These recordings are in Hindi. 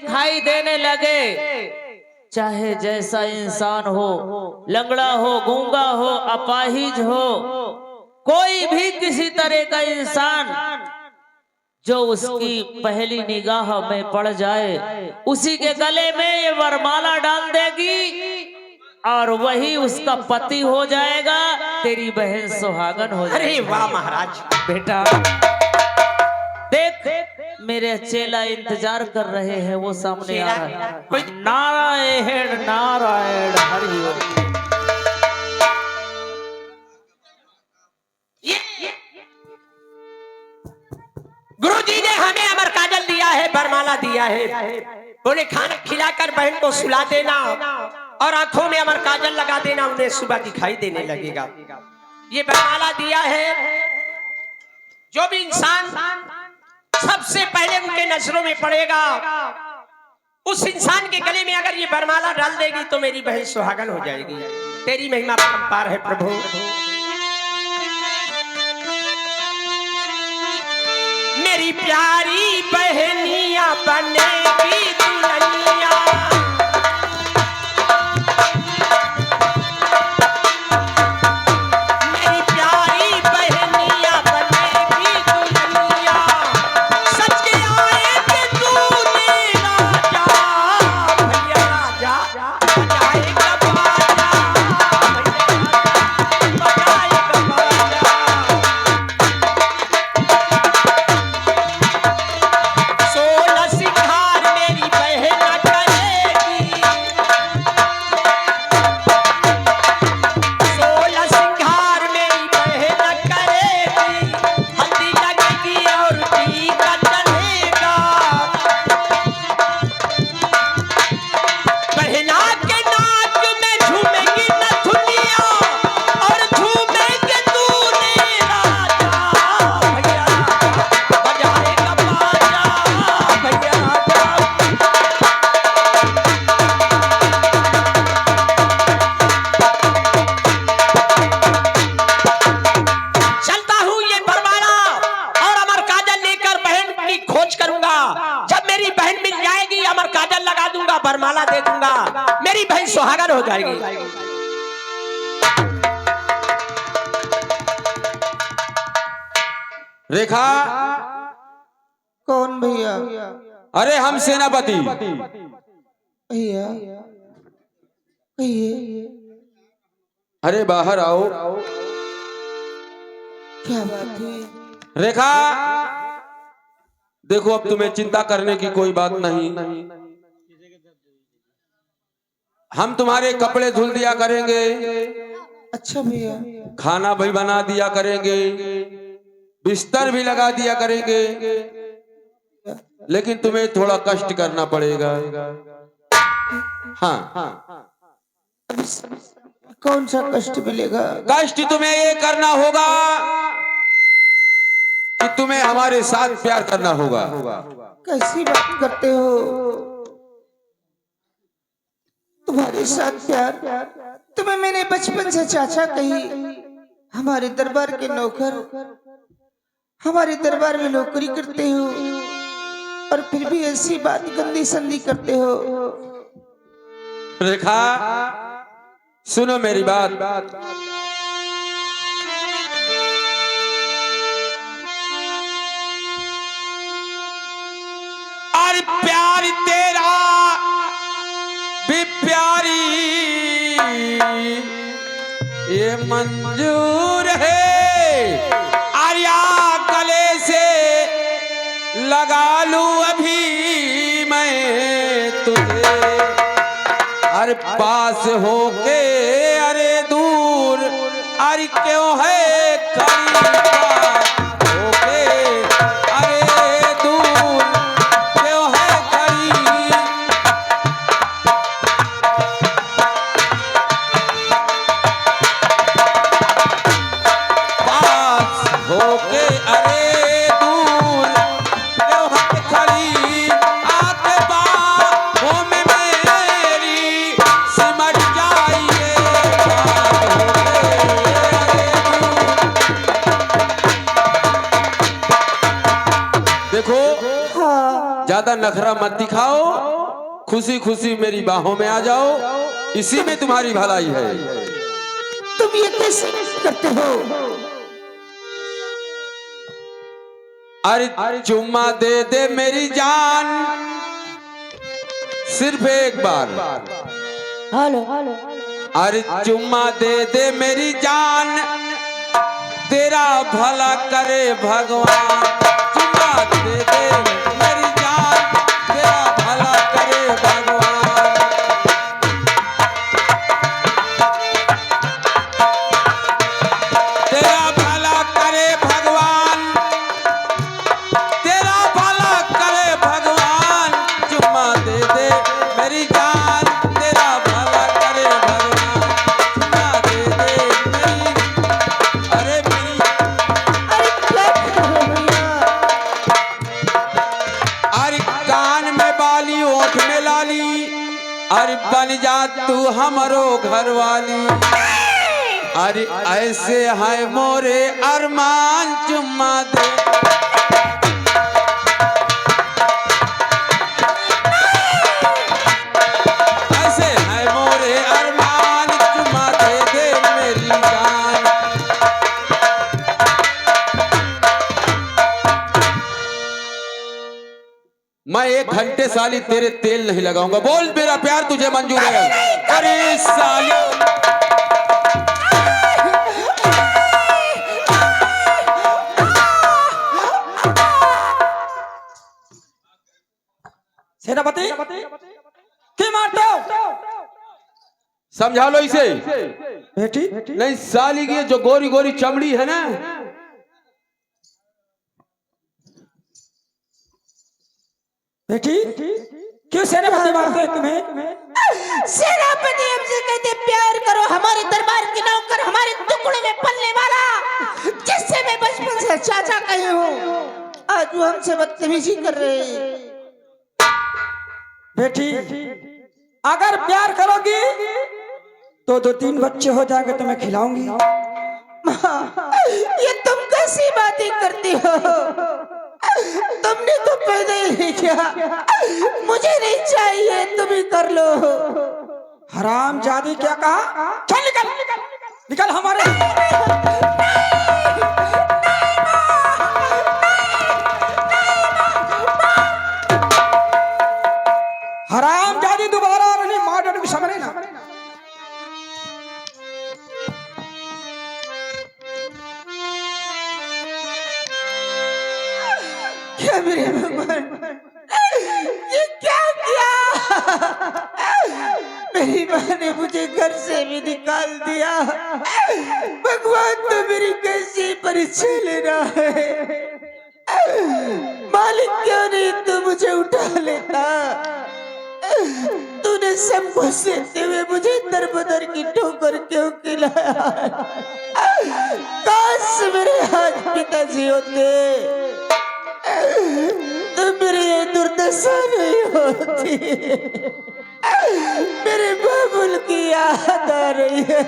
दिखाई देने लगे, चाहे जैसा इंसान हो, लंगड़ा हो, गूंगा हो, अपाहिज हो, कोई भी किसी तरह का इंसान जो उसकी पहली निगाह में पड़ जाए, उसी के गले में ये वरमाला डाल देगी और वही उसका पति हो जाएगा, तेरी बहन सुहागन हो जाएगी। अरे वाह महाराज। बेटा देख, मेरे चेला इंतजार कर रहे हैं, वो सामने आ रहा है। नारायण नारायण हरि ओम। गुरुजी ने हमें अमर काजल दिया है, बरमाला दिया है, बोले खाना खिलाकर बहन को सुला देना और आंखों में अमर काजल लगा देना, उन्हें सुबह दिखाई देने लगेगा। ये बरमाला दिया है, जो भी इंसान सबसे पहले उनके नजरों में पड़ेगा, उस इंसान के गले में अगर ये बरमाला डाल देगी तो मेरी बहन सुहागन हो जाएगी। तेरी महिमा परंपार है प्रभु। मेरी प्यारी बहनिया बनेगी दुल्हनिया, मेरी प्यारी बहनिया बनेगी दुल्हनिया, सच के आए के तूने राजा, भैया राजा बजाएगा बाजा, भैया बजाएगा बाजा। सोलह सिंगार मेरी बहन करेगी, सोलह सिंगार मेरी बहन करेगी, हल्दी लगेगी और टीका चलेगा, बहना के नाच में झूमेगी नथुनिया और झूमेंगे तूने राजा, भैया बजाएगा बाजा, भैया राजा। चलता हूँ ये बरमाला और अमर काजल लेकर बहन की खोज करूंगा। जब मेरी बहन मिल जाएगी, अमर काजल लगा दूंगा, बरमाला दे दूंगा, मेरी बहन सुहागन हो जाएगी। रेखा, कौन भैया? अरे हम सेनापति। भैया कहिए, अरे बाहर आओ। क्या बात है? रेखा देखो, अब तुम्हें चिंता करने की कोई बात नहीं। हम तुम्हारे कपड़े धुल दिया करेंगे, अच्छा भैया, खाना भी बना दिया करेंगे, बिस्तर भी लगा दिया करेंगे, लेकिन तुम्हें थोड़ा कष्ट करना पड़ेगा। हाँ, कौन सा कष्ट मिलेगा? कष्ट तुम्हें ये करना होगा कि तुम्हें हमारे साथ प्यार करना होगा। कैसी बात करते हो? तुम्हारे साथ प्यार? तुम्हें मैंने बचपन से चाचा कही, हमारे दरबार के नौकर, हमारे दरबार में नौकरी करते हो और फिर भी ऐसी बात गंदी संदी करते हो। रेखा सुनो मेरी बात। और प्यार तेरा भी प्यारी ये मंजूर है, आर्या गले से लगा लूं अभी मैं तुझे, अरे पास होके अरे दूर, अरे क्यों है करीब होके अरे दूर, क्यों है करीब। पास होके अरे दूर, क्यों है करीब, आके बाहों में मेरी सिमट जाइए। पास होके अरे दूर, ज्यादा नखरा मत दिखाओ, खुशी खुशी मेरी बाहों में आ जाओ, इसी में तुम्हारी भलाई है। तुम ये कैसे करते हो? अरे चुम्मा दे दे मेरी जान, सिर्फ एक बार। हेलो अरे चुम्मा दे दे मेरी जान, तेरा भला करे भगवान। चुम्मा दे दे मेरी जान, तेरा भला करे भगवान। तेरा भला करे भगवान, तेरा भला करे भगवान। चुम्मा दे दे मेरी जान, तेरा भला करे भगवान। चुम्मा दे दे मेरी, अरे मेरी, अरे क्या कर रहे हो भैया? अरे कान में बाली ओठ में लाली, अरे बन जा तू हमरो घर वाली। अरे ऐसे है मोरे अरमान, चुम्मा दे। ऐसे है मोरे अरमान, चुम्मा दे दे मेरी जान। मैं 1 घंटे साली तेरे तेल नहीं लगाऊंगा। बोल मेरा प्यार तुझे मंजूर है? अरे साली, सेनापति के मारते हो? समझा लो इसे। बेटी नहीं साली की जो गोरी गोरी चमड़ी है ना, बेटी क्यों सेनापति मारते हैं तुम्हें? सेनापति हमसे कहते प्यार करो, हमारे दरबार के नौकर, हमारे टुकड़े में पलने वाला, जिससे मैं बचपन से चाचा कहे हूँ, आज वो हमसे बदतमीजी कर रहे हैं। बेटी अगर प्यार करोगी तो 2-3 बच्चे हो जाएंगे तो मैं खिलाऊंगी। माँ, ये तुम कैसी बातें करती हो? तुमने तो पैदा ही नहीं किया, मुझे नहीं चाहिए, तुम ही कर लो। हराम जादी क्या कहा? चल निकल निकल हमारे। हराम जादी दोबारा नहीं मार डालूंगी, समझे ना? क्या मेरे भगवान, ये क्या किया? मेरी माँ ने मुझे घर से भी निकाल दिया। भगवान तो मेरी कैसी परीक्षा ले रहा है? मालिक क्यों नहीं तू मुझे उठा लेता? तूने सब कुछ सहते हुए मुझे दर बदर की ठोकर क्यों खिलाया? काश मेरे हाथ पिताजी होते तो मेरी ये दुर्दशा नहीं होती। मेरे बाबुल की याद आ रही है।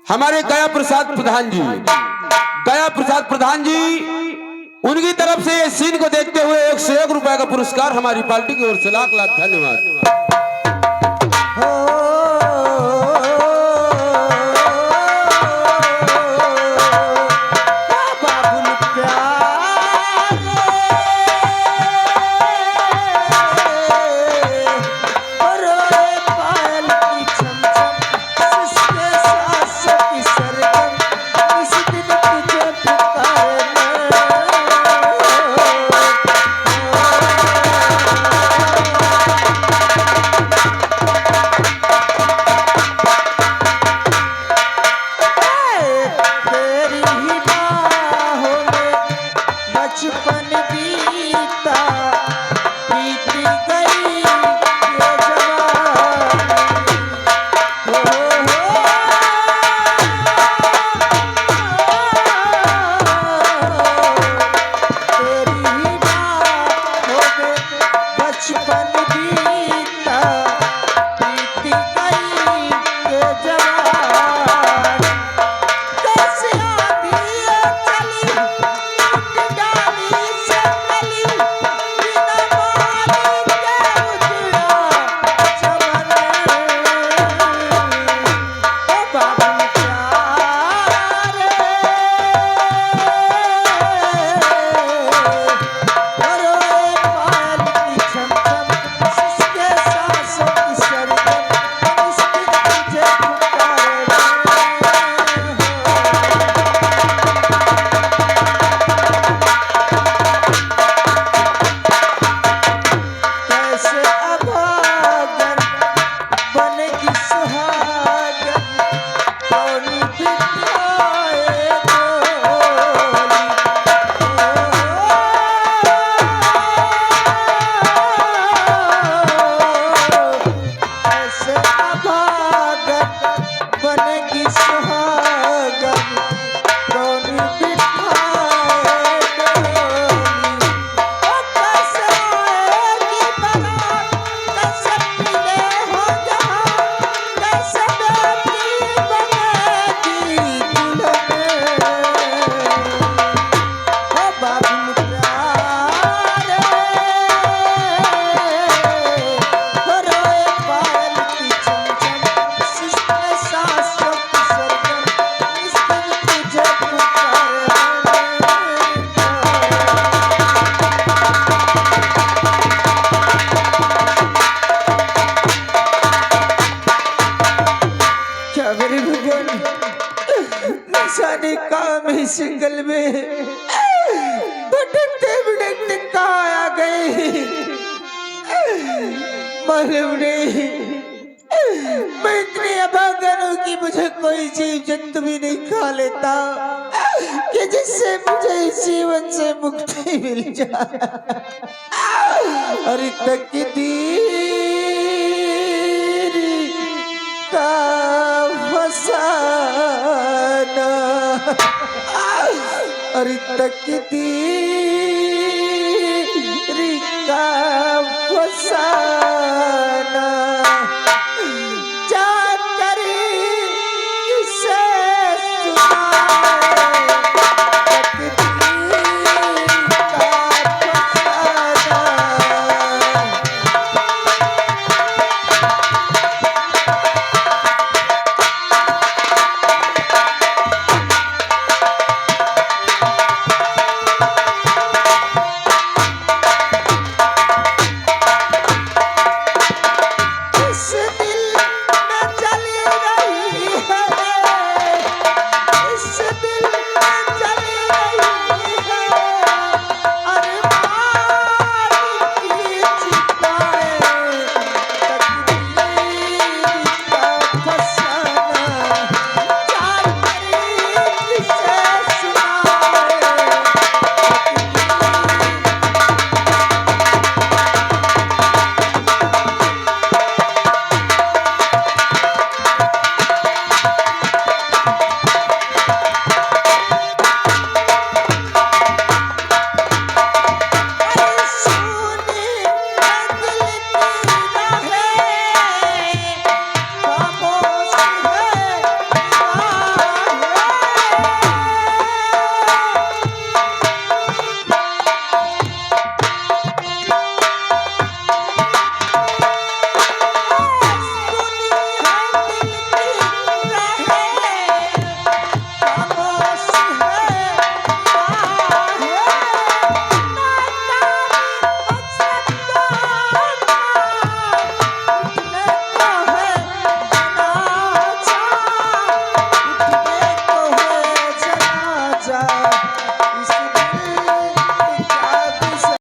हमारे गया प्रसाद प्रधान जी, उनकी तरफ से इस सीन को देखते हुए 101 रुपए का पुरस्कार हमारी पार्टी की ओर से लाख लाख धन्यवाद। बचपन बीता बीत गई ये जवानी तेरी ही बात हो गई बचपन बीता बीत गई ये जवानी कैसे आंधी चली डाली से मिली बिना माली के उजड़ा चमन ओ बाबू प्यारे करो पायल की छमछम सिसके सांसों की सरगम इसकी तुझे पुकारे कैसे अभागन बनेगी सुहागन कौनी बिठाए डोली कैसे अभागन बनेगी सुहागन कौनी बिठाए डोली कैसे आएगी बारात कैसे पीले हो जहां कैसे बेटी बनेगी दुल्हन ओ बाबू प्यारे हो रोए पायल की चमचम सिसके सांसों की सरगम इसकी तुझे पुकारे क्या मेरे भगवान निशाने काम है सिंगल में भटकते भटकते कहाँ आ गए मालूम नहीं मैं इतनी अभागन हूँ कि मुझे कोई जीव जंतु भी नहीं खा लेता कि जिससे मुझे इस जीवन से मुक्ति मिल जाए अरे तकदीर का फसाना अरे तकदीर